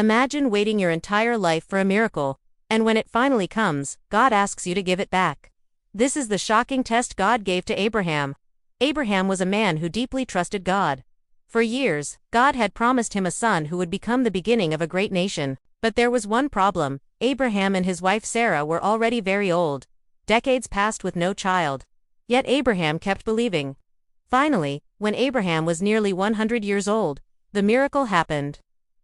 Imagine waiting your entire life for a miracle, and when it finally comes, God asks you to give it back. This is the shocking test God gave to Abraham. Abraham was a man who deeply trusted God. For years, God had promised him a son who would become the beginning of a great nation. But there was one problem: Abraham and his wife Sarah were already very old. Decades passed with no child. Yet Abraham kept believing. Finally, when Abraham was nearly 100 years old, the miracle happened.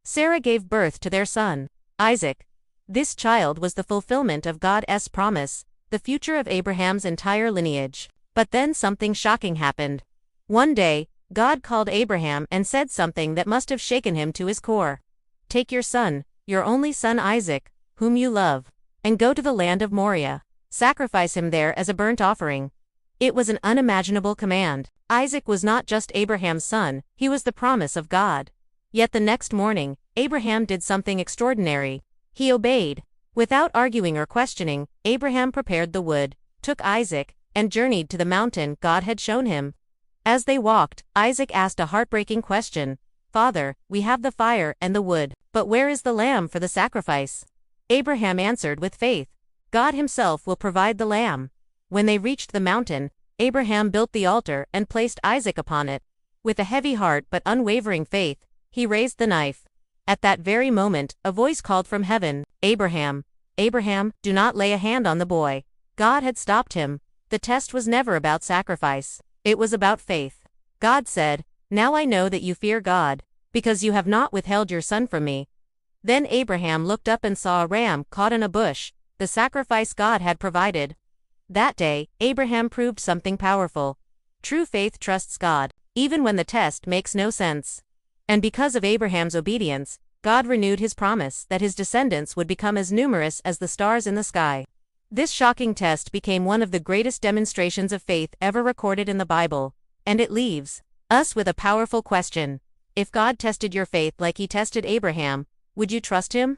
Sarah gave birth to their son, Isaac. This child was the fulfillment of God's promise, the future of Abraham's entire lineage. But then something shocking happened. One day, God called Abraham and said something that must have shaken him to his core. "Take your son, your only son Isaac, whom you love, and go to the land of Moriah. Sacrifice him there as a burnt offering." It was an unimaginable command. Isaac was not just Abraham's son, he was the promise of God. Yet the next morning, Abraham did something extraordinary. He obeyed. Without arguing or questioning, Abraham prepared the wood, took Isaac, and journeyed to the mountain God had shown him. As they walked, Isaac asked a heartbreaking question. "Father, we have the fire and the wood, but where is the lamb for the sacrifice?" Abraham answered with faith, "God himself will provide the lamb." When they reached the mountain, Abraham built the altar and placed Isaac upon it. With a heavy heart but unwavering faith, he raised the knife. At that very moment, a voice called from heaven, "Abraham, Abraham, do not lay a hand on the boy." God had stopped him. The test was never about sacrifice. It was about faith. God said, "Now I know that you fear God, because you have not withheld your son from me." Then Abraham looked up and saw a ram caught in a bush, the sacrifice God had provided. That day, Abraham proved something powerful. True faith trusts God, even when the test makes no sense. And because of Abraham's obedience, God renewed his promise that his descendants would become as numerous as the stars in the sky. This shocking test became one of the greatest demonstrations of faith ever recorded in the Bible, and it leaves us with a powerful question. If God tested your faith like he tested Abraham, would you trust him?